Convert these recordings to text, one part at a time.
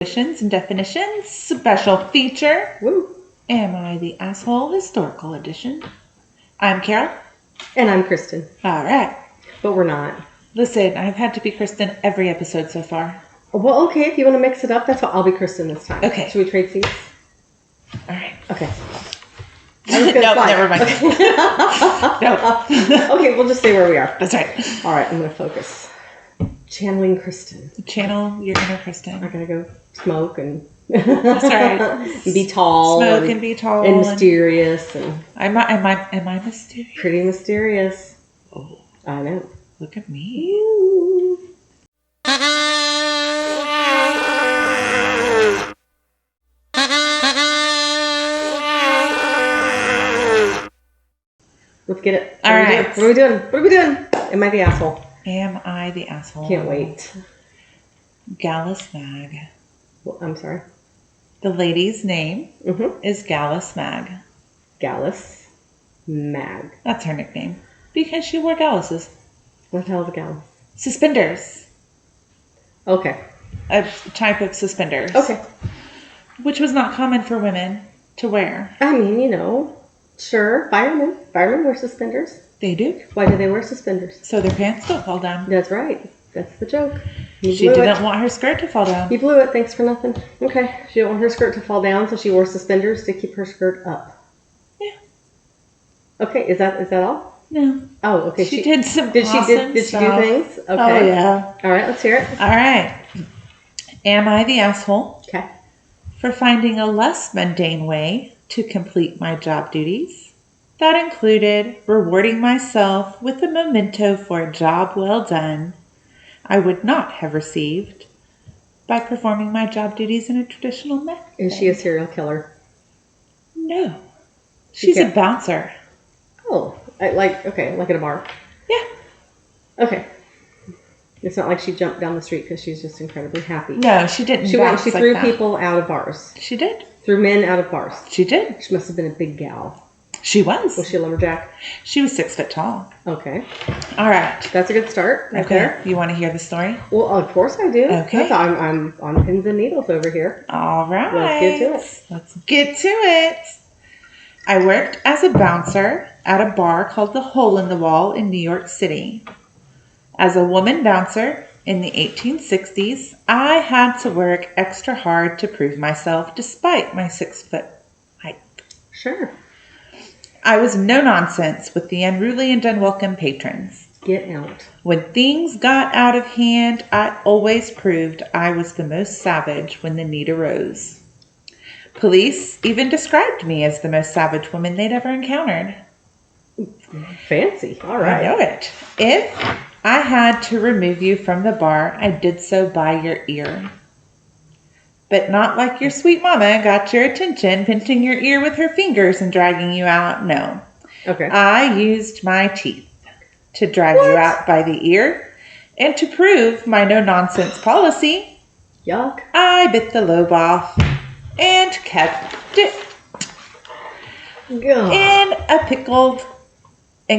Definitions and definitions, special feature. Woo. Am I the Asshole Historical Edition? I'm Carol. And I'm Kristen. All right. But we're not. Listen, I've had to be Kristen every episode so far. Well, okay, if you want to mix it up, that's what I'll be Kristen this time. Okay. Should we trade seats? All right. Okay. No, never mind. No. Okay, we'll just stay where we are. That's right. All right, I'm going to focus. Channeling Kristen. Channel your inner Kristen. I gotta go smoke and That's right. be tall. Smoke and be tall. And mysterious. And am I mysterious? pretty mysterious. Oh, I know. look at me. Ooh. Let's get it. All right. What are we doing? What are we doing? Am I the asshole? Am I the asshole? Can't wait. Gallus Mag. Well, I'm sorry. The lady's name Mm-hmm. is Gallus Mag. Gallus Mag. That's her nickname. Because she wore galluses. What the hell is a gallus? Suspenders. Okay. A type of suspenders. Okay. Which was not common for women to wear. I mean, you know, sure. Firemen. Firemen wear suspenders. They do. Why do they wear suspenders? So their pants don't fall down. That's right. That's the joke. She didn't want her skirt to fall down. You blew it. Thanks for nothing. Okay. She didn't want her skirt to fall down, so she wore suspenders to keep her skirt up. Yeah. Okay. Is that all? No. Oh, okay. She did some Did awesome she do stuff. things? Okay. Oh, yeah. All right. Let's hear it. All right. Am I the asshole Okay. for finding a less mundane way to complete my job duties? That included rewarding myself with a memento for a job well done I would not have received by performing my job duties in a traditional method. Is she a serial killer? No. She's a bouncer. Oh, like at a bar. Yeah. Okay. It's not like she jumped down the street because she's just incredibly happy. No, she didn't. She threw people out of bars. She did. Threw men out of bars. She did. She must have been a big gal. She was. Was she a lumberjack? She was 6 foot tall. Okay. All right. That's a good start. Right Okay. there. You want to hear the story? Well, of course I do. Okay. I'm on pins and needles over here. All right. Let's get to it. Let's get to it. I worked as a bouncer at a bar called the Hole in the Wall in New York City. As a woman bouncer in the 1860s, I had to work extra hard to prove myself despite my 6 foot height. Sure. I was no nonsense with the unruly and unwelcome patrons. Get out. When things got out of hand, I always proved I was the most savage when the need arose. Police even described me as the most savage woman they'd ever encountered. Fancy. All right. I know it. If I had to remove you from the bar, I did so by your ear. But not like your sweet mama got your attention, pinching your ear with her fingers and dragging you out. No. Okay. I used my teeth to drag you out by the ear. And to prove my no-nonsense policy, Yuck. I bit the lobe off and kept it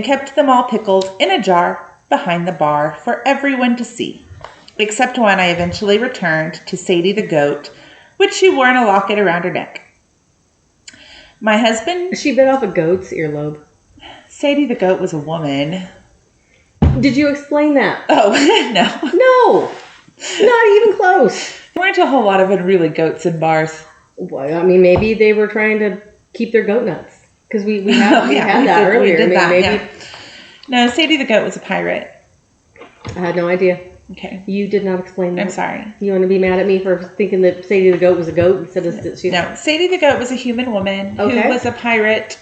kept them all pickled in a jar behind the bar for everyone to see. Except when I eventually returned to Sadie the goat, which she wore in a locket around her neck. My husband... She bit off a goat's earlobe. Sadie the goat was a woman. Did you explain that? Oh, no. No. Not even close. There weren't a whole lot of unruly goats in bars. Well, I mean, maybe they were trying to keep their goat nuts. Because we had that earlier. We did that, maybe. yeah. No, Sadie the goat was a pirate. I had no idea. Okay. You did not explain that. I'm sorry. You want to be mad at me for thinking that Sadie the goat was a goat instead of she's... No, Sadie the goat was a human woman Okay. who was a pirate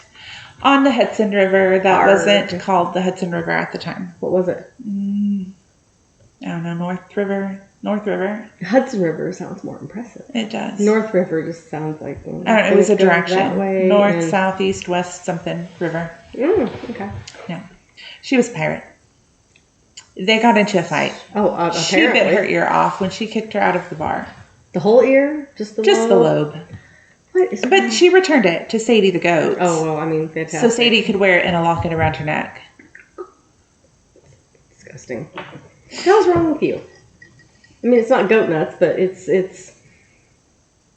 on the Hudson River. That Arr. wasn't called the Hudson River at the time. What was it? I don't know, North River. Hudson River sounds more impressive. It does. North River just sounds like... I don't know, it was a direction. That way North, south, east, west, something, river. Okay. No. She was a pirate. They got into a fight. Oh, apparently. She bit her ear off when she kicked her out of the bar. The whole ear? Just the lobe. What is But she returned it to Sadie the goat. Oh, well, I mean, fantastic. So Sadie could wear it in a locket around her neck. Disgusting. What the hell's wrong with you? I mean, it's not goat nuts, but it's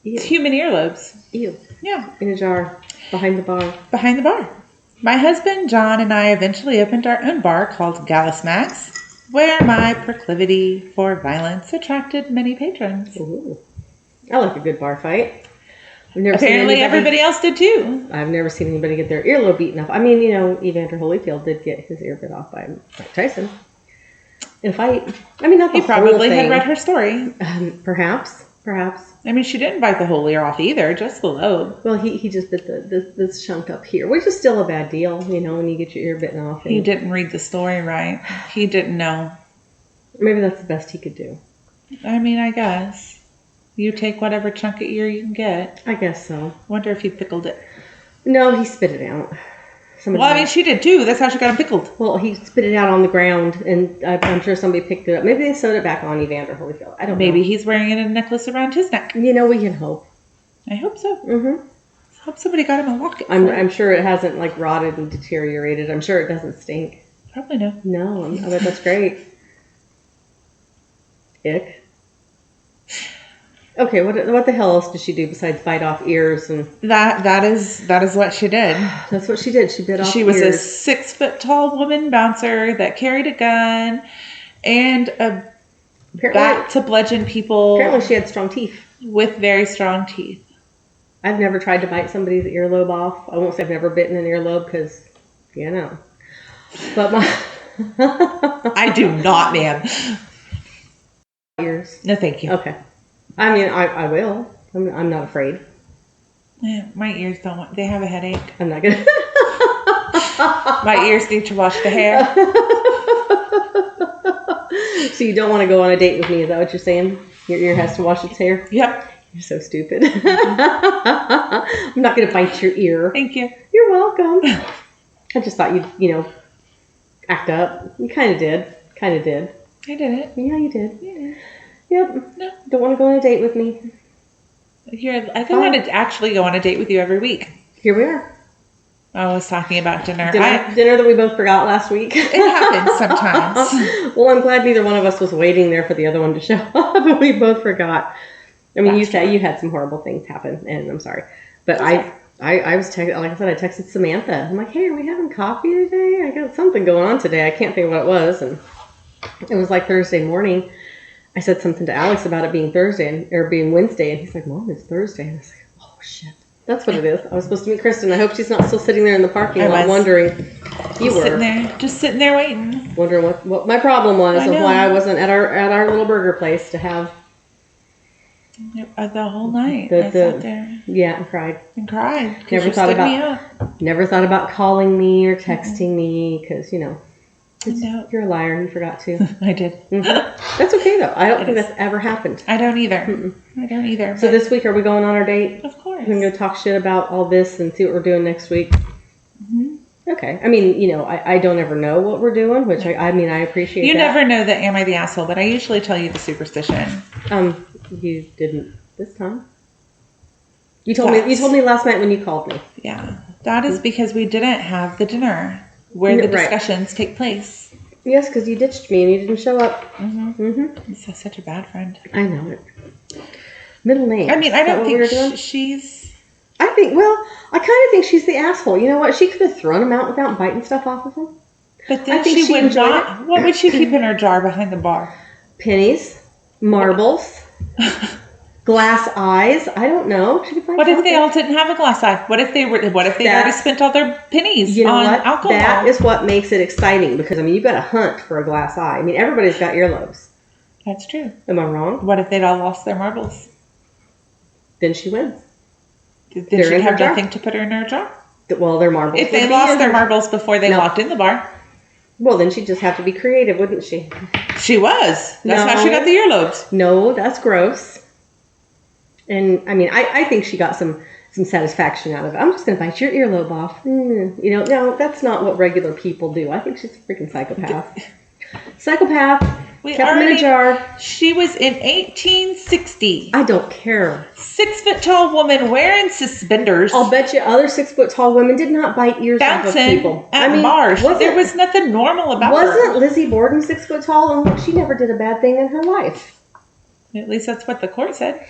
Ew. Human earlobes. Ew. Yeah. In a jar. Behind the bar. Behind the bar. My husband, John, and I eventually opened our own bar called Gallus Max, where my proclivity for violence attracted many patrons. Ooh. I like a good bar fight. I've never Apparently everybody else did too. I've never seen anybody get their earlobe beaten off. I mean, you know, Evander Holyfield did get his ear bit off by Mike Tyson in a fight. I mean, not the He probably whole thing. had read her story. Perhaps. I mean, she didn't bite the whole ear off either, just the lobe. Well, he just bit this chunk up here, which is still a bad deal, you know, when you get your ear bitten off. He didn't read the story right. He didn't know. Maybe that's the best he could do. I mean, I guess. You take whatever chunk of ear you can get. I guess so. Wonder if he pickled it. No, he spit it out. I mean, she did too. That's how she got him pickled. Well, he spit it out on the ground, and I'm sure somebody picked it up. Maybe they sewed it back on Evander Holyfield. I don't know. Maybe he's wearing it in a necklace around his neck. You know, we can hope. I hope so. Mm-hmm. I hope somebody got him a locket. I'm sure it hasn't, like, rotted and deteriorated. I'm sure it doesn't stink. Probably no. No, I bet that's great. Ick. Okay, what the hell else did she do besides bite off ears and that is what she did. That's what she did. She bit off She was a 6-foot-tall woman bouncer that carried a gun and a bat to bludgeon people. Apparently she had strong teeth. With very strong teeth. I've never tried to bite somebody's earlobe off. I won't say I've never bitten an earlobe because, you know. But I do not, ma'am. Ears. No, thank you. Okay. I mean, I will. I'm not afraid. Yeah, my ears don't want... They have a headache. I'm not going to... My ears need to wash the hair. So you don't want to go on a date with me, is that what you're saying? Your ear has to wash its hair? Yep. You're so stupid. I'm not going to bite your ear. Thank you. You're welcome. I just thought you'd, you know, act up. You kind of did. I did it. Yeah, you did. Yeah. Yep. No. Don't want to go on a date with me. I don't want to actually go on a date with you every week. Here we are. I was talking about dinner. Dinner that we both forgot last week. It happens sometimes. Well, I'm glad neither one of us was waiting there for the other one to show up, but we both forgot. I mean, you said you had some horrible things happen, and I'm sorry. But I was like I said, I texted Samantha. I'm like, hey, are we having coffee today? I got something going on today. I can't think of what it was. And it was like Thursday morning. I said something to Alex about it being Thursday or being Wednesday, and he's like, Mom, it's Thursday. And I was like, oh, shit. That's what it is. I was supposed to meet Kristen. I hope she's not still sitting there in the parking lot wondering. Just sitting there waiting. Wondering what my problem was and why I wasn't at our little burger place to have. The whole night. I sat there. Yeah, and cried. Never thought about calling me or texting me because, you know. You're a liar. You forgot to. I did. Mm-hmm. That's okay, though. I don't think that's ever happened. I don't either. So this week, are we going on our date? Of course. We're going to go talk shit about all this and see what we're doing next week? Mm-hmm. Okay. I mean, you know, I don't ever know what we're doing, which I mean, I appreciate You that. never know that am I the asshole, but I usually tell you the superstition. You didn't this time. You told me last night when you called me. Yeah. That is because we didn't have the dinner where the discussions take place. Yes, because you ditched me and you didn't show up. Mm-hmm. Mm-hmm. He's such a bad friend. I know it. Middle name. I mean, I don't think she's... I kind of think she's the asshole. You know what? She could have thrown him out without biting stuff off of him. But then she would not... What would she keep in her jar behind the bar? Pennies. Marbles. Glass eyes. I don't know. What if they all didn't have a glass eye? What if they already spent all their pennies on alcohol? That is what makes it exciting because, I mean, you've got to hunt for a glass eye. I mean, everybody's got earlobes. That's true. Am I wrong? What if they'd all lost their marbles? Then she wins. Then she'd have nothing to put her in her jar? Well, their marbles. If they lost their marbles before they walked in the bar. Well, then she'd just have to be creative, wouldn't she? She was. That's how she got the earlobes. No, that's gross. And, I mean, I think she got some satisfaction out of it. I'm just going to bite your earlobe off. You know, no, that's not what regular people do. I think she's a freaking psychopath. Kept him in a jar. She was in 1860. I don't care. 6-foot-tall woman wearing suspenders. I'll bet you other 6-foot-tall women did not bite ears off of people. At bars. There was nothing normal about her. Wasn't Lizzie Borden 6-foot-tall? And she never did a bad thing in her life. At least that's what the court said.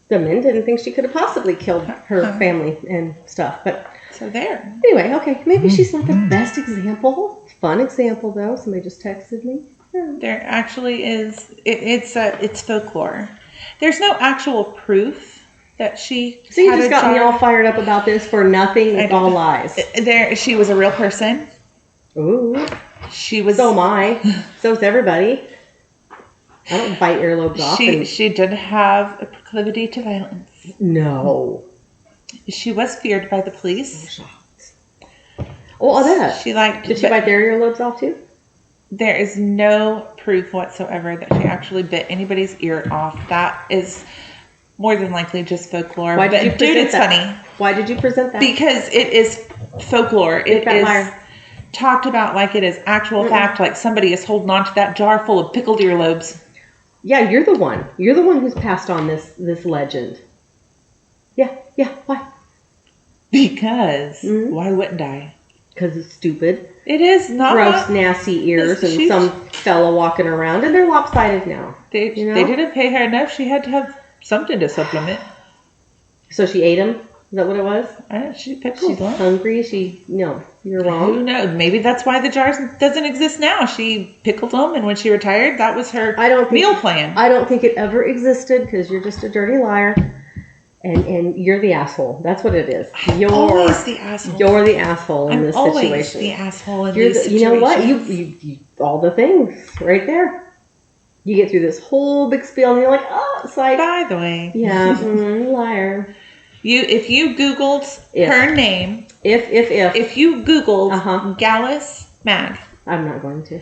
the men didn't think she could have possibly killed her family and stuff. But so there. Anyway, okay, maybe she's not the best example. Fun example though. Somebody just texted me. There actually is. It's folklore. There's no actual proof that she. So you just got me all fired up about this for nothing. It's all lies. She was a real person. Ooh. She was. So am I. So is everybody. I don't bite earlobes off. She did have a proclivity to violence. No. She was feared by the police. Oh, that. Did she bite their earlobes off too? There is no proof whatsoever that she actually bit anybody's ear off. That is more than likely just folklore. Why did you present that? Funny. Why did you present that? Because it is folklore. It is talked about like it is actual fact, like somebody is holding on to that jar full of pickled earlobes. Yeah, you're the one. You're the one who's passed on this legend. Yeah. Why? Because why wouldn't I? Because it's stupid. It is not. Gross, nasty ears and some fella walking around, and they're lopsided now. They didn't pay her enough. She had to have something to supplement. So she ate them? Is that what it was? She pickled them. She's hungry. No, you're wrong. Who knows? Maybe that's why the jar doesn't exist now. She pickled them, and when she retired, that was her meal plan. I don't think it ever existed because you're just a dirty liar. And you're the asshole. That's what it is. You're always the asshole. You're the asshole in this situation. I'm always the asshole in these situations. You know what? You all the things right there. You get through this whole big spiel and you're like, oh, it's like. By the way. Yeah, liar. If you Googled her name. If you Googled Gallus Mag. I'm not going to.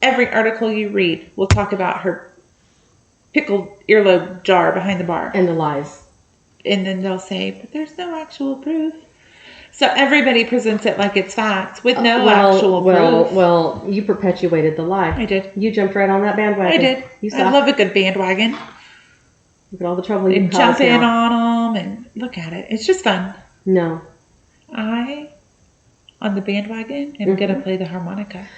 Every article you read will talk about her pickled earlobe jar behind the bar. And the lies. And then they'll say, but there's no actual proof. So everybody presents it like it's fact with no actual proof. Well, you perpetuated the lie. I did. You jumped right on that bandwagon. I did. I love a good bandwagon. Look at all the trouble you caused. Jump in on them and look at it. It's just fun. No. On the bandwagon, am going to play the harmonica.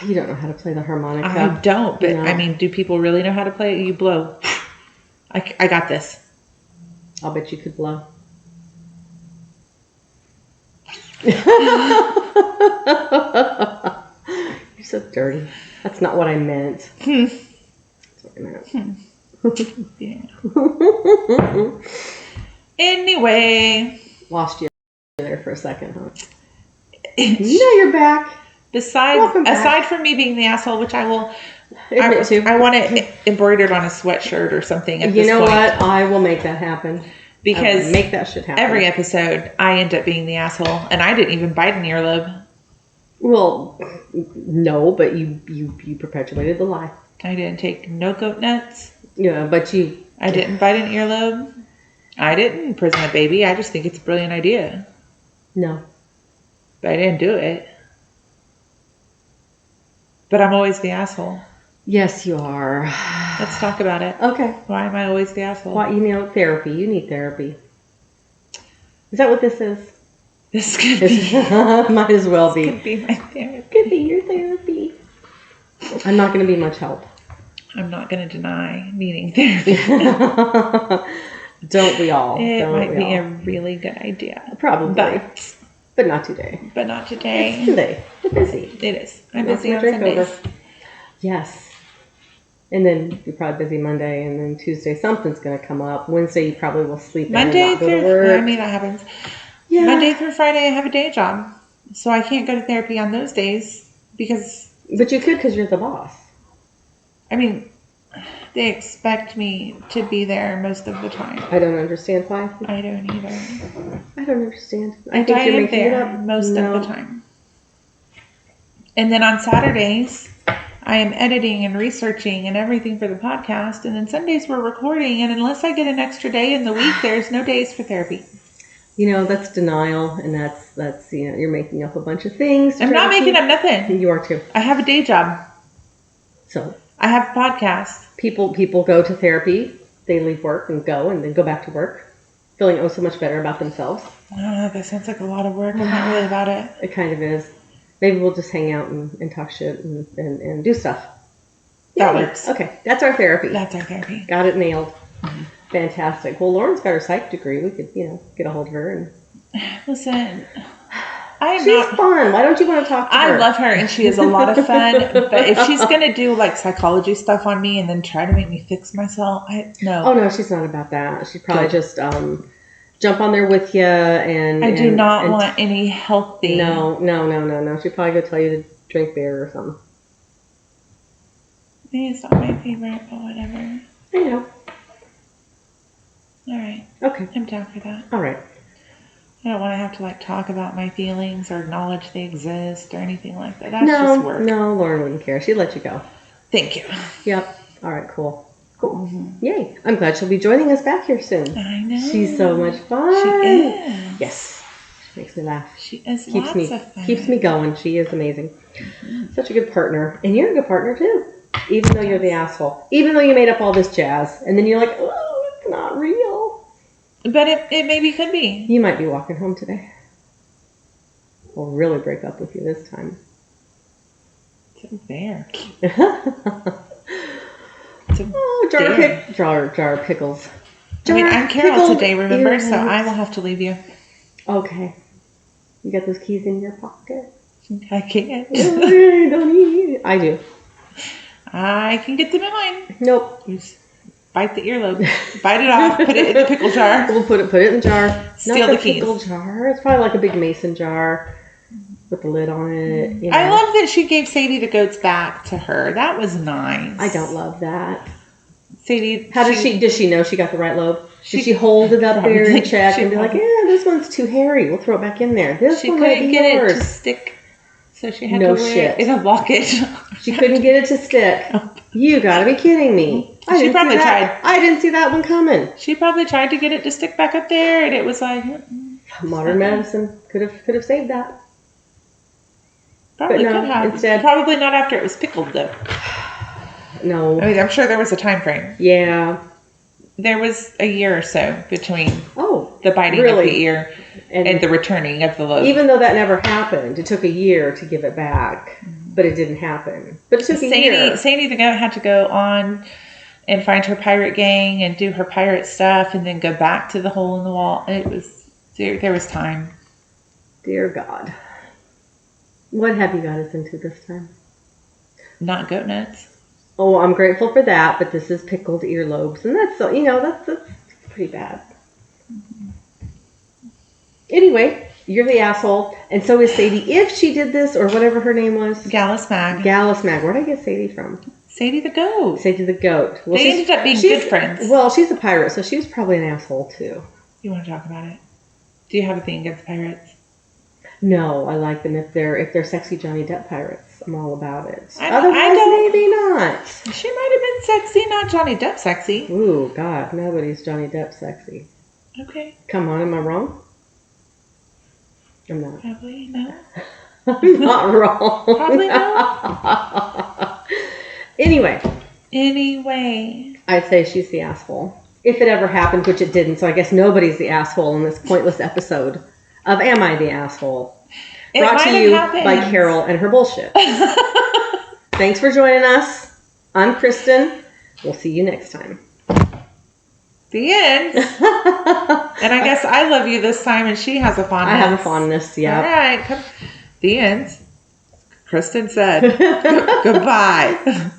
You don't know how to play the harmonica. I don't, but I mean, do people really know how to play it? You blow. I got this. I'll bet you could blow. You're so dirty. That's not what I meant. That's what I meant. Yeah. Anyway. Lost you there for a second, huh? You're back. Aside from me being the asshole, which I will admit to. I want it embroidered on a sweatshirt or something at this point. You know what? I will make that happen. Because make that shit happen. Every episode, I end up being the asshole, and I didn't even bite an earlobe. Well, no, but you perpetuated the lie. I didn't take no goat nuts. Yeah, but I didn't bite an earlobe. I didn't imprison a baby. I just think it's a brilliant idea. No. But I didn't do it. But I'm always the asshole. Yes, you are. Let's talk about it. Okay. Why am I always the asshole? Why, therapy. You need therapy. Is that what this is? This could be. Might as well be. This could be my therapy. Could be your therapy. I'm not going to be much help. I'm not going to deny needing therapy. Don't we all? It might be a really good idea. Probably. But not today. But not today. It's today. We're busy. It is. I'm busy on Sundays. Over. Yes. And then you're probably busy Monday, and then Tuesday something's going to come up. Wednesday you probably will sleep Monday in and not go to work. I mean, that happens. Yeah. Monday through Friday I have a day job. So I can't go to therapy on those days because... But you could because you're the boss. I mean, they expect me to be there most of the time. I don't understand why. I don't either. I don't understand. I think you're making it up. Most of the time. And then on Saturdays... I am editing and researching and everything for the podcast. And then Sundays we're recording. And unless I get an extra day in the week, there's no days for therapy. That's denial. And that's you're making up a bunch of things. I'm not making up nothing. You are too. I have a day job. So I have a podcast. People go to therapy. They leave work and then go back to work. Feeling so much better about themselves. I don't know. That sounds like a lot of work. I'm not really about it. It kind of is. Maybe we'll just hang out and talk shit and do stuff. That works. Okay. That's our therapy. That's our therapy. Got it nailed. Mm-hmm. Fantastic. Well, Lauren's got her psych degree. We could, get a hold of her. And Listen, she's fun. Why don't you want to talk to her? I love her, and she is a lot of fun. But if she's going to do like psychology stuff on me and then try to make me fix myself, no. Oh, no, she's not about that. She'd probably just jump on there with you. And I do not want any healthy. No. She'd probably go tell you to drink beer or something. It's not my favorite, but whatever. I know. All right. Okay. I'm down for that. All right. I don't want to have to like talk about my feelings or acknowledge they exist or anything like that. That's just work. No, Lauren wouldn't care. She'd let you go. Thank you. Yep. All right, cool. Mm-hmm. Yay. I'm glad she'll be joining us back here soon. I know. She's so much fun. She is. Yes. She makes me laugh. She is lots of fun. Keeps me going. She is amazing. Mm-hmm. Such a good partner. And you're a good partner too. Even though you're the asshole. Even though you made up all this jazz. And then you're like, oh, it's not real. But it maybe could be. You might be walking home today. We'll really break up with you this time. It's unfair. Jar of pickles. I'm Carol today, remember? So I will have to leave you. Okay. You got those keys in your pocket? I can't. I do. I can get them in mine. Nope. Just bite the earlobe. Bite it off. Put it in the pickle jar. We'll put it in the jar. Steal Not the keys. Pickle jar. It's probably like a big mason jar with the lid on it. I love that she gave Sadie the goats back to her. That was nice. I don't love that. Sadie, does she know she got the right lobe? Did she hold it up there and check and be like, yeah, this one's too hairy. We'll throw it back in there. This one might be yours. She couldn't get it to stick, so she had to wear it in a locket. She couldn't get it to stick. You gotta be kidding me. She probably tried. I didn't see that one coming. She probably tried to get it to stick back up there, and it was like modern medicine could have saved that. Probably could have. Instead, probably not after it was pickled though. No. I mean, I'm sure there was a time frame. Yeah. There was a year or so between the biting really? of the ear and the returning of the lobe. Even though that never happened, it took a year to give it back, but it didn't happen. But it took a year. Sadie the goat had to go on and find her pirate gang and do her pirate stuff and then go back to the hole in the wall. There was time. Dear God. What have you got us into this time? Not goat nuts. Oh, I'm grateful for that, but this is pickled earlobes, and that's pretty bad. Anyway, you're the asshole, and so is Sadie. If she did this, or whatever her name was. Gallus Mag. Where'd I get Sadie from? Sadie the goat. Sadie the goat. Well, they ended up being good friends. Well, she's a pirate, so she was probably an asshole, too. You want to talk about it? Do you have a thing against pirates? No, I like them if they're sexy Johnny Depp pirates. I'm all about it. Otherwise, maybe not. She might have been sexy, not Johnny Depp sexy. Ooh, God, nobody's Johnny Depp sexy. Okay. Come on, am I wrong? I'm not. Probably no. I'm not wrong. Probably no. Anyway. I'd say she's the asshole. If it ever happened, which it didn't, so I guess nobody's the asshole in this pointless episode of Am I the Asshole? Brought to you by Carol and her bullshit. Thanks for joining us. I'm Kristen. We'll see you next time. The end. And I guess I love you this time and she has a fondness. I have a fondness, yeah. All right. The end. Kristen said. Goodbye.